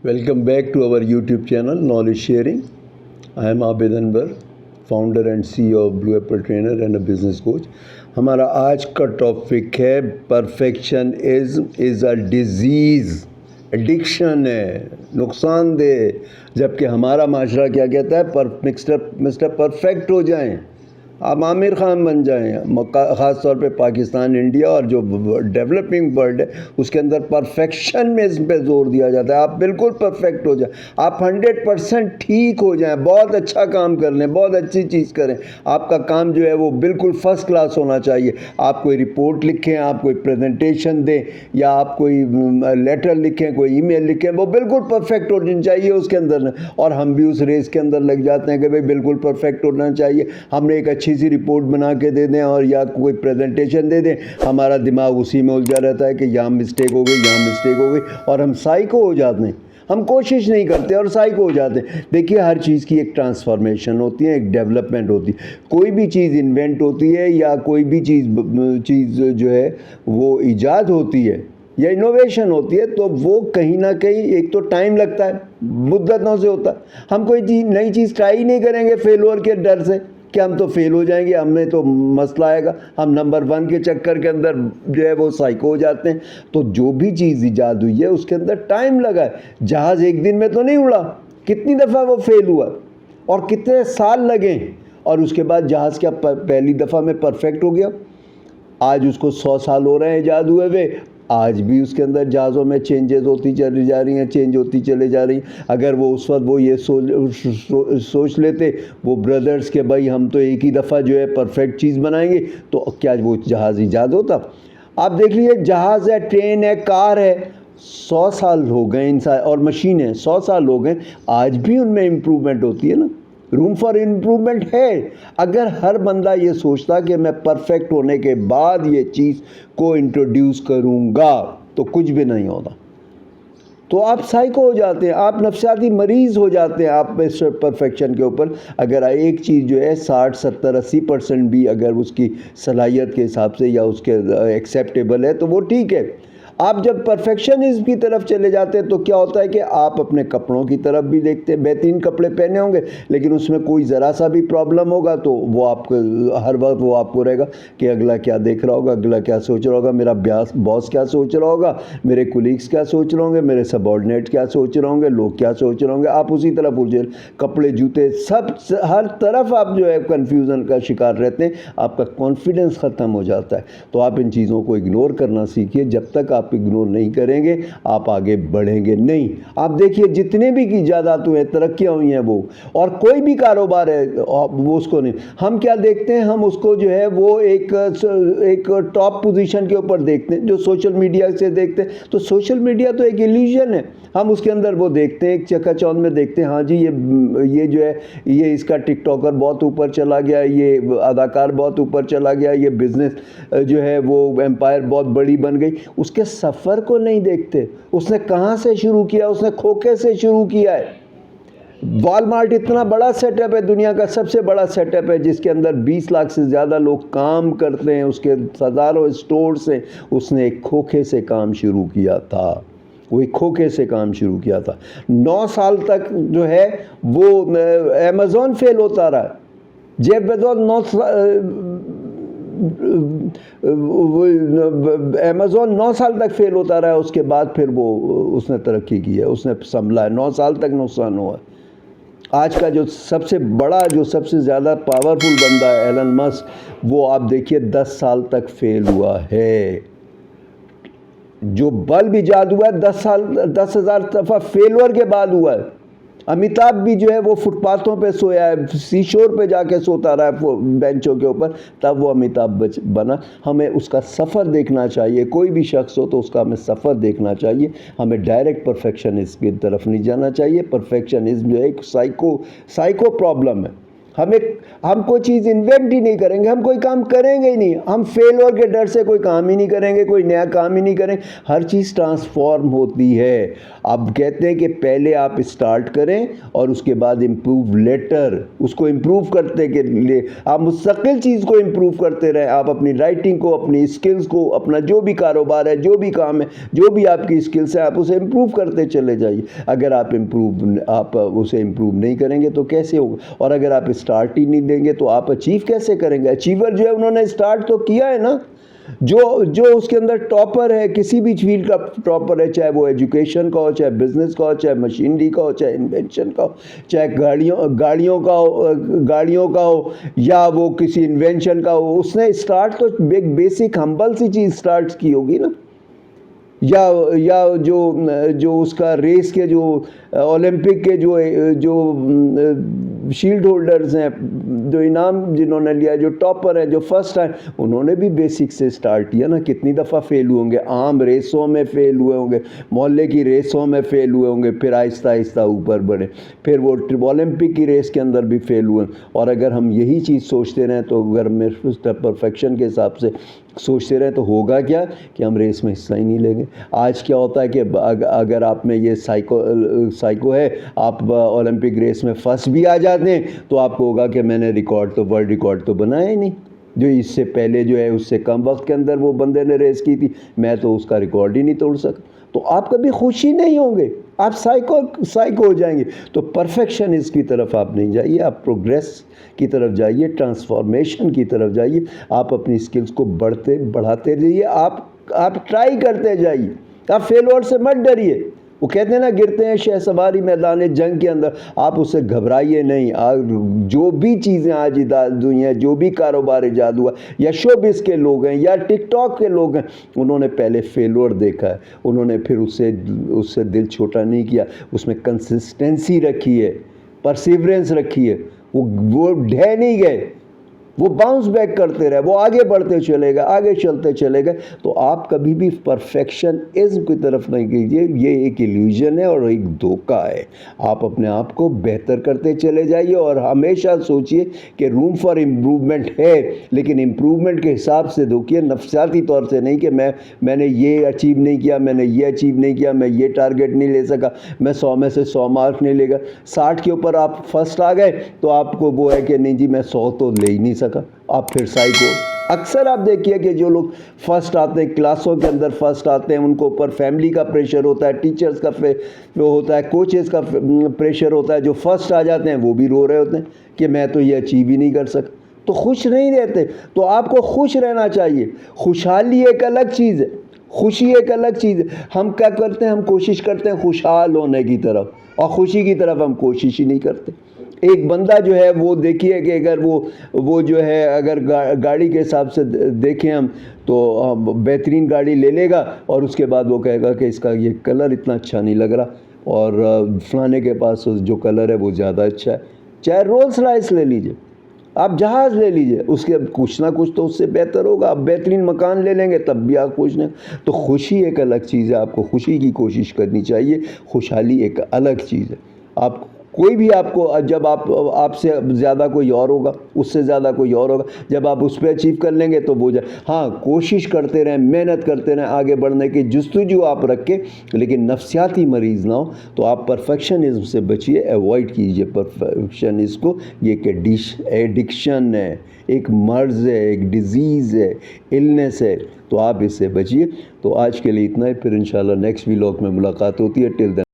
Welcome back to our YouTube channel Knowledge Sharing. I am Abid Anwar, founder and CEO of Blue Apple Trainer and a business coach. हमारा आज का topic है perfectionism is a disease, addiction है, नुकसानदेह। जबकि हमारा माशरा क्या कहता है, मिस्टर परफेक्ट हो जाएं, आप आमिर खान बन जाएं। ख़ास तौर पे पाकिस्तान, इंडिया और जो डेवलपिंग वर्ल्ड है उसके अंदर परफेक्शन में इस पे जोर दिया जाता है। आप बिल्कुल परफेक्ट हो जाएं, आप 100% ठीक हो जाएं, बहुत अच्छा काम कर लें, बहुत अच्छी चीज़ करें। आपका काम जो है वो बिल्कुल फ़र्स्ट क्लास होना चाहिए। आप कोई रिपोर्ट लिखें, आप कोई प्रेजेंटेशन दें या आप कोई लेटर लिखें, कोई ईमेल लिखें, वो बिल्कुल परफेक्ट होनी चाहिए उसके अंदर। और हम भी उस रेस के अंदर लग जाते हैं कि भाई बिल्कुल परफेक्ट होना चाहिए, हमने एक अच्छी सी रिपोर्ट बना के दे दें और या कोई प्रेजेंटेशन दे दें। हमारा दिमाग उसी में उलझा रहता है कि यहाँ मिस्टेक हो गई, यहाँ मिस्टेक हो गई, और हम साइको हो जाते हैं। हम कोशिश नहीं करते और साइको हो जाते हैं। देखिए, हर चीज़ की एक ट्रांसफॉर्मेशन होती है, एक डेवलपमेंट होती है। कोई भी चीज़ इन्वेंट होती है या कोई भी चीज़ जो है वो ईजाद होती है या इनोवेशन होती है, तो वो कहीं ना कहीं एक तो टाइम लगता है, मुद्दतों से होता है। हम कोई नई चीज़ ट्राई नहीं करेंगे फेलुअर के डर से कि हम तो फेल हो जाएंगे, हमें तो मसला आएगा, हम नंबर 1 के चक्कर के अंदर जो है वो साइको हो जाते हैं। तो जो भी चीज़ ईजाद हुई है उसके अंदर टाइम लगा है। जहाज़ एक दिन में तो नहीं उड़ा, कितनी दफ़ा वो फेल हुआ और कितने साल लगे, और उसके बाद जहाज़ क्या पहली दफ़ा में परफेक्ट हो गया। आज उसको 100 साल हो रहे हैं ईजाद हुए हुए, आज भी उसके अंदर जहाज़ों में चेंजेस होती चली जा रही हैं, चेंज होती चले जा रही हैं। अगर वो उस वक्त वो ये सोच लेते वो ब्रदर्स के भाई हम तो एक ही दफ़ा जो है परफेक्ट चीज़ बनाएंगे, तो क्या वो जहाज़ ईजाद होता? आप देख लीजिए, जहाज़ है, ट्रेन है, कार है, 100 साल हो गए इंसान, और मशीन है 100 साल हो गए, आज भी उनमें इम्प्रूवमेंट होती है ना, रूम फॉर इम्प्रूवमेंट है। अगर हर बंदा ये सोचता कि मैं परफेक्ट होने के बाद ये चीज़ को इंट्रोड्यूस करूँगा तो कुछ भी नहीं होता। तो आप साइको हो जाते हैं, आप नफसियाती मरीज़ हो जाते हैं आप इस परफेक्शन के ऊपर। अगर एक चीज़ जो है 60, 70, 80% भी अगर उसकी सलाहियत के हिसाब से या उसके एक्सेप्टेबल है तो वो ठीक है। आप जब परफेक्शनिज्म की तरफ चले जाते हैं तो क्या होता है कि आप अपने कपड़ों की तरफ भी देखते हैं। बेहतरीन कपड़े पहने होंगे लेकिन उसमें कोई ज़रा सा भी प्रॉब्लम होगा तो वो आपको हर वक्त वो आपको रहेगा कि अगला क्या देख रहा होगा, अगला क्या सोच रहा होगा, मेरा बॉस क्या सोच रहा होगा, मेरे कुलीग्स क्या सोच रहे होंगे, मेरे सबऑर्डिनेट क्या सोच रहे होंगे, लोग क्या सोच रहे होंगे। आप उसी तरफ उलझे, कपड़े, जूते, सब हर तरफ आप जो है कन्फ्यूज़न का शिकार रहते हैं, आपका कॉन्फिडेंस ख़त्म हो जाता है। तो आप इन चीज़ों को इग्नोर करना सीखिए। जब तक आप इग्नोर नहीं करेंगे आप आगे बढ़ेंगे नहीं। आप देखिए, जितने भी की ज़्यादात हुए तरक्कियाँ हुई हैं वो, और कोई भी कारोबार है वो उसको नहीं, हम क्या देखते हैं, हम उसको जो है वो एक टॉप पोजीशन के ऊपर देखते हैं, जो सोशल मीडिया से देखते हैं। तो सोशल मीडिया तो एक इल्यूजन है, हम उसके अंदर वो देखते हैं, एक चकाचौंध में देखते हैं, हाँ जी ये जो है ये इसका टिकटॉकर बहुत ऊपर चला गया, ये अदाकार बहुत ऊपर चला गया, ये बिज़नेस जो है वो एम्पायर बहुत बड़ी बन गई। उसके सफ़र को नहीं देखते, उसने कहाँ से शुरू किया, उसने खोखे से शुरू किया है। वॉलमार्ट इतना बड़ा सेटअप है, दुनिया का सबसे बड़ा सेटअप है, जिसके अंदर 20 लाख से ज़्यादा लोग काम करते हैं, उसके हज़ारों स्टोर्स हैं। उसने एक खोखे से काम शुरू किया था, वो एक खोखे से काम शुरू किया था। 9 साल तक जो है वो अमेज़ॉन फेल होता रहा। जेफ बेज़ोस अमेज़ॉन 9 साल तक फेल होता रहा, उसके बाद फिर वो उसने तरक्की की है, उसने संभला है। 9 साल तक नुकसान हुआ। आज का जो सबसे बड़ा, जो सबसे ज़्यादा पावरफुल बंदा है एलन मस्क, वो आप देखिए 10 साल तक फेल हुआ है। जो बल्ब इजाद हुआ है 10,000 दफ़ा फेलवर के बाद हुआ है। अमिताभ भी जो है वो फुटपाथों पे सोया है, सीशोर पे जाके सोता रहा है बेंचों के ऊपर, तब वो अमिताभ बना। हमें उसका सफ़र देखना चाहिए, कोई भी शख्स हो तो उसका हमें सफ़र देखना चाहिए। हमें डायरेक्ट परफेक्शनिज्म की तरफ नहीं जाना चाहिए। परफेक्शनिज्म जो है एक साइको प्रॉब्लम है। हम कोई चीज़ इन्वेंट ही नहीं करेंगे, हम कोई काम करेंगे ही नहीं, हम फेलियर के डर से कोई काम ही नहीं करेंगे, कोई नया काम ही नहीं करेंगे। हर चीज़ ट्रांसफॉर्म होती है। अब कहते हैं कि पहले आप स्टार्ट करें और उसके बाद इम्प्रूव लेटर। उसको इम्प्रूव करते के लिए आप मुस्तकिल चीज़ को इम्प्रूव करते रहें। आप अपनी राइटिंग को, अपनी स्किल्स को, अपना जो भी कारोबार है, जो भी काम है, जो भी आपकी स्किल्स है, आप उसे इम्प्रूव करते चले जाइए। अगर आप उसे इम्प्रूव नहीं करेंगे तो कैसे होगा? और अगर आप स्टार्ट ही नहीं देंगे तो आप अचीव कैसे करेंगे? अचीवर जो है उन्होंने स्टार्ट तो किया है ना। जो उसके अंदर टॉपर है, किसी भी फील्ड का टॉपर है, चाहे वो एजुकेशन का हो, चाहे बिजनेस का हो, चाहे मशीनरी का हो, चाहे इन्वेंशन का हो, चाहे गाड़ियों का हो, या वो किसी इन्वेंशन का हो, उसने स्टार्ट तो एक बेसिक हम्बल सी चीज़ स्टार्ट की होगी ना। या जो उसका रेस के जो ओलंपिक के जो शील्ड होल्डर्स हैं, जो इनाम जिन्होंने लिया, जो टॉपर हैं, जो फर्स्ट आए, उन्होंने भी बेसिक से स्टार्ट किया ना। कितनी दफ़ा फेल हुए होंगे, आम रेसों में फेल हुए होंगे, मोहल्ले की रेसों में फेल हुए होंगे, फिर आहिस्ता आहिस्ता ऊपर बढ़े, फिर वो ओलंपिक की रेस के अंदर भी फेल हुए। और अगर हम यही चीज़ सोचते रहें तो अगर मेरे परफेक्शन के हिसाब से सोचते रहें तो होगा क्या कि हम रेस में हिस्सा ही नहीं लेंगे। आज क्या होता है कि अगर आप में ये साइको है, आप ओलंपिक रेस में फर्स्ट भी आ जाते हैं तो आपको होगा कि मैंने वर्ल्ड रिकॉर्ड तो बनाया ही नहीं। जो इससे पहले जो है उससे कम वक्त के अंदर वो बंदे ने रेस की थी, मैं तो उसका रिकॉर्ड ही नहीं तोड़ सका। तो आप कभी खुश ही नहीं होंगे, आप साइको हो जाएंगे। तो परफेक्शन इसकी तरफ आप नहीं जाइए, आप प्रोग्रेस की तरफ जाइए, ट्रांसफॉर्मेशन की तरफ जाइए। आप अपनी स्किल्स को बढ़ाते जाइए, आप ट्राई करते जाइए, आप फेलियर से मत डरिए। वो कहते हैं ना, गिरते हैं शहसवारी मैदान जंग के अंदर, आप उससे घबराइए नहीं। जो भी चीज़ें आज ईजाद हुई हैं, जो भी कारोबार ईजाद हुआ, या शोबिस के लोग हैं या टिकटॉक के लोग हैं, उन्होंने पहले फेलियर देखा है, उन्होंने फिर उससे दिल छोटा नहीं किया, उसमें कंसिस्टेंसी रखी है, परसिवरेंस रखी है। वो ढह नहीं गए, वो बाउंस बैक करते रहे, वो आगे बढ़ते चले गए, आगे चलते चले गए। तो आप कभी भी परफेक्शनिज्म की तरफ नहीं कीजिए, ये एक इल्यूजन है और एक धोखा है। आप अपने आप को बेहतर करते चले जाइए और हमेशा सोचिए कि रूम फॉर इम्प्रूवमेंट है, लेकिन इम्प्रूवमेंट के हिसाब से देखिए, नफसियाती तौर से नहीं कि मैंने ये अचीव नहीं किया, मैंने ये अचीव नहीं किया, मैं ये टारगेट नहीं ले सका, मैं 100 में से 100 मार्क नहीं लेगा। 60 के ऊपर आप फर्स्ट आ गए तो आपको वो है कि नहीं जी मैं 100 तो ले ही नहीं सका, आप फिर साइको। अक्सर आप देखिए कि जो लोग फर्स्ट आते हैं, क्लासों के अंदर फर्स्ट आते हैं, उनको ऊपर फैमिली का प्रेशर होता है, टीचर्स का वो होता है, कोचेस का प्रेशर होता है। जो फर्स्ट आ जाते हैं वो भी रो रहे होते हैं कि मैं तो ये अचीव ही नहीं कर सका, तो खुश नहीं रहते। तो आपको खुश रहना चाहिए। खुशहाली एक अलग चीज़ है, खुशी एक अलग चीज़ है। हम क्या करते हैं, हम कोशिश करते हैं खुशहाल होने की तरफ, और खुशी की तरफ हम कोशिश ही नहीं करते। एक बंदा जो है वो देखिए कि अगर वो जो है अगर गाड़ी के हिसाब से देखें हम तो बेहतरीन गाड़ी ले लेगा और उसके बाद वो कहेगा कि इसका ये कलर इतना अच्छा नहीं लग रहा, और फलाने के पास जो कलर है वो ज़्यादा अच्छा है। चाहे रोल्स रॉयस ले लीजिए, आप जहाज़ ले लीजिए, उसके कुछ ना कुछ तो उससे बेहतर होगा। आप बेहतरीन मकान ले लेंगे तब भी आप खुश नहीं। तो खुशी एक अलग चीज़ है, आपको खुशी की कोशिश करनी चाहिए। खुशहाली एक अलग चीज़ है। आप कोई भी आपको, जब आपसे ज़्यादा कोई और होगा, उससे ज़्यादा कोई और होगा, जब आप उस पर अचीव कर लेंगे तो वो हाँ, कोशिश करते रहें, मेहनत करते रहें, आगे बढ़ने की जुस्तजू आप रखें, लेकिन नफसियाती मरीज़ ना हो। तो आप परफेक्शनिज्म से बचिए, अवॉइड कीजिए परफेक्शनिज्म को। ये एक एडिक्शन है, एक मर्ज़ है, एक डिज़ीज़ है, इलनेस है, तो आप इससे बचिए। तो आज के लिए इतना ही, फिर इंशाल्लाह नेक्स्ट व्लॉग में मुलाकात होती है। Till then